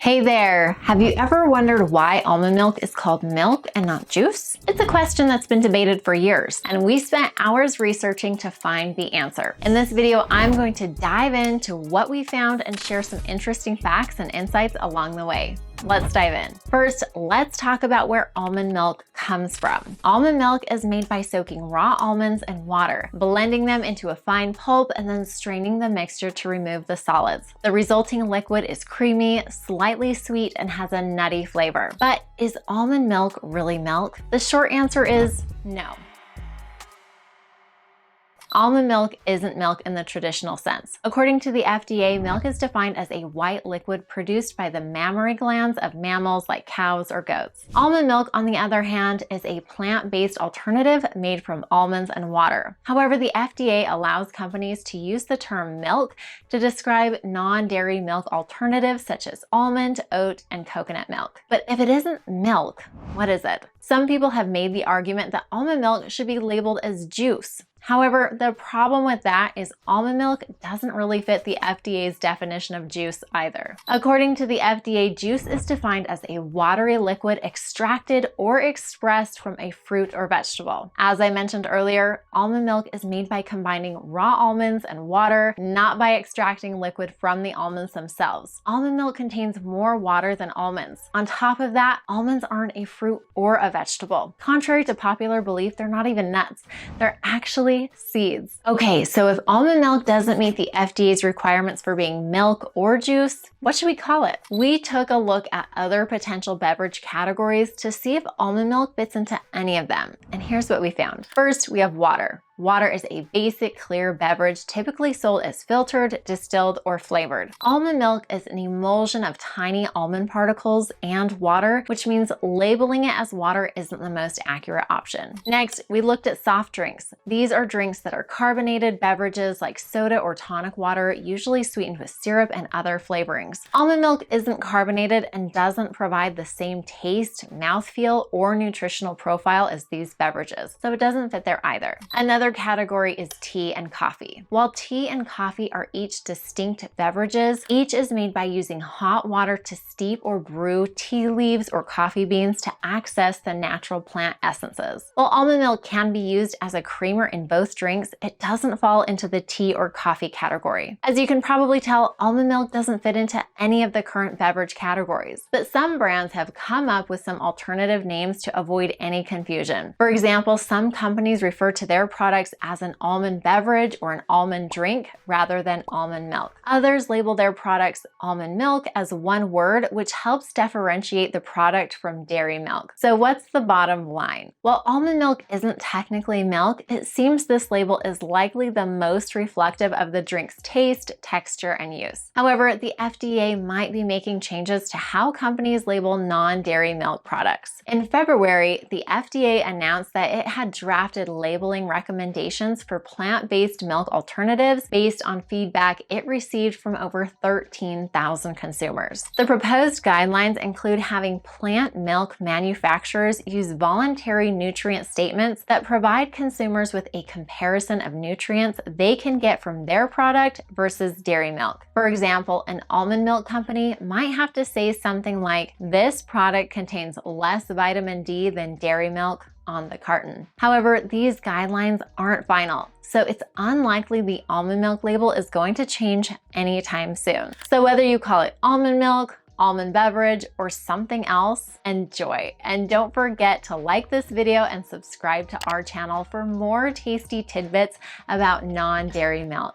Hey there! Have you ever wondered why almond milk is called milk and not juice? It's a question that's been debated for years, and we spent hours researching to find the answer. In this video, I'm going to dive into what we found and share some interesting facts and insights along the way. Let's dive in. First, let's talk about where almond milk comes from. Almond milk is made by soaking raw almonds in water, blending them into a fine pulp, and then straining the mixture to remove the solids. The resulting liquid is creamy, slightly sweet, and has a nutty flavor. But is almond milk really milk? The short answer is no. Almond milk isn't milk in the traditional sense. According to the FDA, milk is defined as a white liquid produced by the mammary glands of mammals like cows or goats. Almond milk, on the other hand, is a plant-based alternative made from almonds and water. However, the FDA allows companies to use the term milk to describe non-dairy milk alternatives such as almond, oat, and coconut milk. But if it isn't milk, what is it? Some people have made the argument that almond milk should be labeled as juice. However, the problem with that is almond milk doesn't really fit the FDA's definition of juice either. According to the FDA, juice is defined as a watery liquid extracted or expressed from a fruit or vegetable. As I mentioned earlier, almond milk is made by combining raw almonds and water, not by extracting liquid from the almonds themselves. Almond milk contains more water than almonds. On top of that, almonds aren't a fruit or a vegetable. Contrary to popular belief, they're not even nuts. They're actually seeds. Okay, so if almond milk doesn't meet the FDA's requirements for being milk or juice, what should we call it? We took a look at other potential beverage categories to see if almond milk fits into any of them. And here's what we found. First, we have water. Water is a basic clear beverage typically sold as filtered, distilled, or flavored. Almond milk is an emulsion of tiny almond particles and water, which means labeling it as water isn't the most accurate option. Next, we looked at soft drinks. These are drinks that are carbonated beverages like soda or tonic water, usually sweetened with syrup and other flavorings. Almond milk isn't carbonated and doesn't provide the same taste, mouthfeel, or nutritional profile as these beverages, so it doesn't fit there either. Another category is tea and coffee. While tea and coffee are each distinct beverages, each is made by using hot water to steep or brew tea leaves or coffee beans to access the natural plant essences. While almond milk can be used as a creamer in both drinks, it doesn't fall into the tea or coffee category. As you can probably tell, almond milk doesn't fit into any of the current beverage categories, but some brands have come up with some alternative names to avoid any confusion. For example, some companies refer to their products as an almond beverage or an almond drink rather than almond milk. Others label their products almond milk as one word, which helps differentiate the product from dairy milk. So what's the bottom line? While almond milk isn't technically milk, it seems this label is likely the most reflective of the drink's taste, texture, and use. However, the FDA might be making changes to how companies label non-dairy milk products. In February, the FDA announced that it had drafted labeling recommendations for plant-based milk alternatives based on feedback it received from over 13,000 consumers. The proposed guidelines include having plant milk manufacturers use voluntary nutrient statements that provide consumers with a comparison of nutrients they can get from their product versus dairy milk. For example, an almond milk company might have to say something like, "This product contains less vitamin D than dairy milk," on the carton. However, these guidelines aren't final, so it's unlikely the almond milk label is going to change anytime soon. So whether you call it almond milk, almond beverage, or something else, enjoy. And don't forget to like this video and subscribe to our channel for more tasty tidbits about non-dairy milk.